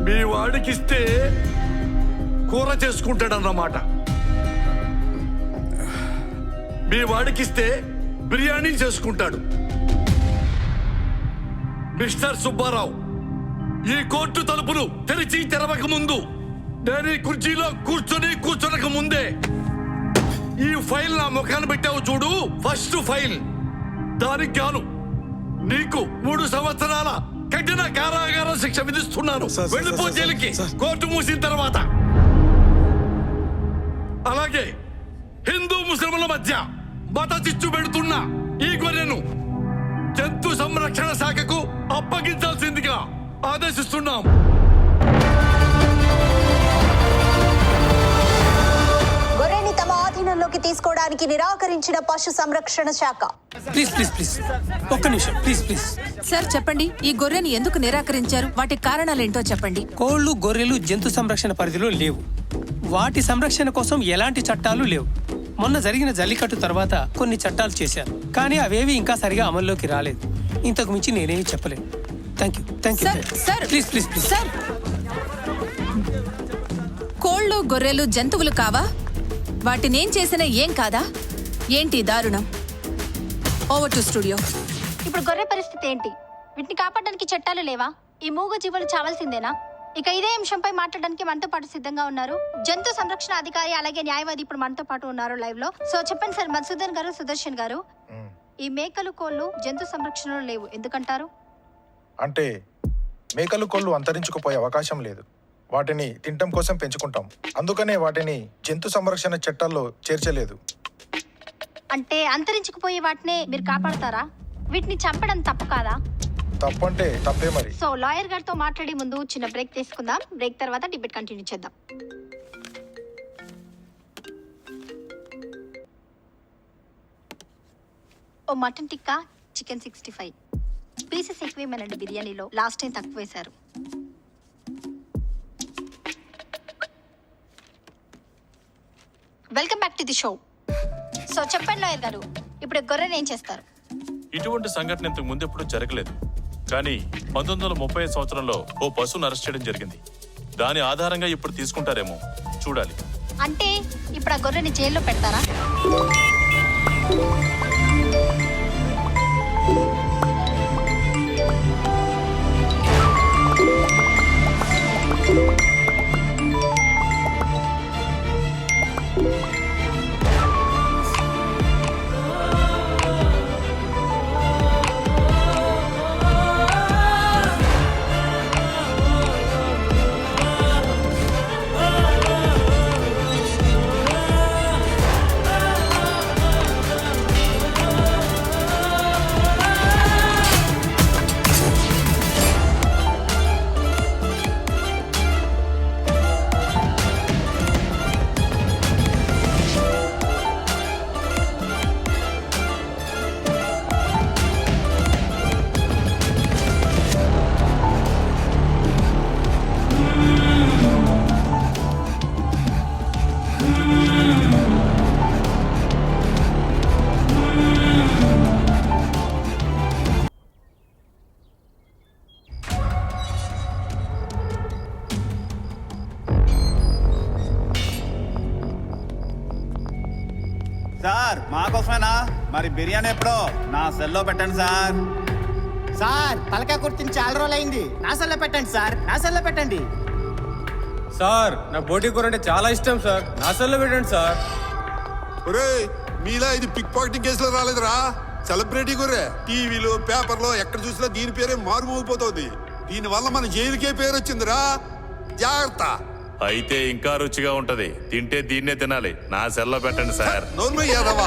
మీ వాడికిస్తే కూర చేసుకుంటాడన్నమాట. మీ వాడికిస్తే బిర్యానీ చేసుకుంటాడు. మిస్టర్ సుబ్బారావు, ఈ కోర్టు తలుపులు తెరిచి తెరవక ముందు, నేను ఈ కుర్చీలో కూర్చొనక ముందే ఈ ఫైల్ నా ముఖాన్ని పెట్టావు చూడు, ఫస్ట్ ఫైల్. దానికి గాను నీకు 3 సంవత్సరాల కఠిన కారాగార శిక్ష విధిస్తున్నాను. వెళ్ళిపో జైలుకి కోర్టు మూసిన తర్వాత. అలాగే హిందూ ముస్లింల మధ్య మత చిచ్చు పెడుతున్న ఈ గొర్రెను జంతు సంరక్షణ శాఖకు అప్పగించాల్సిందిగా ఆదేశిస్తున్నాం. గొర్రెని తమ ఆధీనంలోకి తీసుకోవడానికి నిరాకరించిన పశు సంరక్షణ శాఖ. ప్లీజ్ ఒక్క నిమిషం ప్లీజ్. సార్ చెప్పండి, ఈ గొర్రెని ఎందుకు నిరాకరించారు? వాటి కారణాలేంటో చెప్పండి. కోళ్లు గొర్రెలు జంతు సంరక్షణ పరిధిలో లేవు. వాటి సంరక్షణ కోసం ఎలాంటి చట్టాలు లేవు. మొన్న జరిగిన జల్లికట్టు తర్వాత కొన్ని చట్టాలు చేశారు, కానీ అవేవి ఇంకా సరిగా అమల్లోకి రాలేదు. ఇంతకు మించి నేనేమి చెప్పలేను. Thank you sir please. Sir, కోళ్లు గొర్రెలు జంతువులు కావా? వాటినేం చేసినా ఏం కాదా? ఏంటి దారుణం? Over to studio. ఇప్పుడు గొర్రె పరిస్థితి ఏంటి? వీటిని కాపాడడానికి చట్టాలు లేవా? ఈ మూగ జీవులు చావాల్సిందేనా? ఇక ఇదే అంశంపై మాట్లాడడానికి మనతో పాటు సిద్ధంగా ఉన్నారు జంతు సంరక్షణ అధికారి, అలాగే న్యాయవాది ఇప్పుడు మనతో పాటు ఉన్నారు లైవ్ లో. సో చెప్పండి సార్, మధుసూదన్ గారు, సుదర్శన్ గారు, ఈ మేకలు కోళ్లు జంతు సంరక్షణలో లేవు ఎందుకంటారు? అంటే మేకలు కోళ్లు అంతరించుకుపోయే అవకాశం లేదు. వాటిని తినటం కోసం పెంచుకుంటాం. అందుకనే వాటిని జంతు సంరక్షణ చట్టాల్లో చేర్చలేదు. అంటే అంతరించుకుపోయే వాటినే మీరు కాపాడతారా? వీటిని చంపడం తప్పు కాదా? తప్పు అంటే తప్పే మరి. సో లాయర్ గారితో మాట్లాడే ముందు చిన్న బ్రేక్ తీసుకుందాం. బ్రేక్ తర్వాత డిబేట్ కంటిన్యూ చేద్దాం. ఓ మటన్ టిక్కా, చికెన్ 65 పీసెస్ ఎక్కువేమనండి బిర్యానీలో. లాస్ట్ టైం తక్కువ వేశారు. Welcome back to the show. So చెప్పండి లాయర్ గారు, ఇప్పుడు గొర్రెని ఏం చేస్తారు? ఇటువంటి సంఘటన ఇంతకు ముందు ఎప్పుడు జరగలేదు, కానీ 1930 సంవత్సరంలో ఓ పశువును అరెస్ట్ చేయడం జరిగింది. దాని ఆధారంగా ఇప్పుడు తీసుకుంటారేమో చూడాలి. అంటే ఇప్పుడు ఆ గొర్రెని జైల్లో పెడతారా? సార్ మాకోసమేనా? మరి బిర్యానీ ఎప్పుడో నా సెల్లో పెట్టండి సార్. సార్ తలకాయ కుర్తిని చాలా రోజులు అయింది. నా సెల్లో పెట్టండి సార్, నా సెల్లో పెట్టండి సార్. నా బోటి కూర అంటే చాలా ఇష్టం సార్, నా సెల్లో పెట్టండి సార్. ఒరేయ్, మీలా ఇది పిక్ పాకెటింగ్ కేసులో రాలేదురా, సెలబ్రిటీ గొర్రె. టీవీలో పేపర్లో ఎక్కడ చూసినా దీని పేరే మారుమోగిపోతుంది. దీనివల్ల మన జైలుకే పేరు వచ్చిందిరా, జాగ్రత్త. అయితే ఇంకా రుచిగా ఉంటది, తింటే దీన్నే తినాలి. నా సెల్లో పెట్టండి సార్. నోర్మయ్యాదవా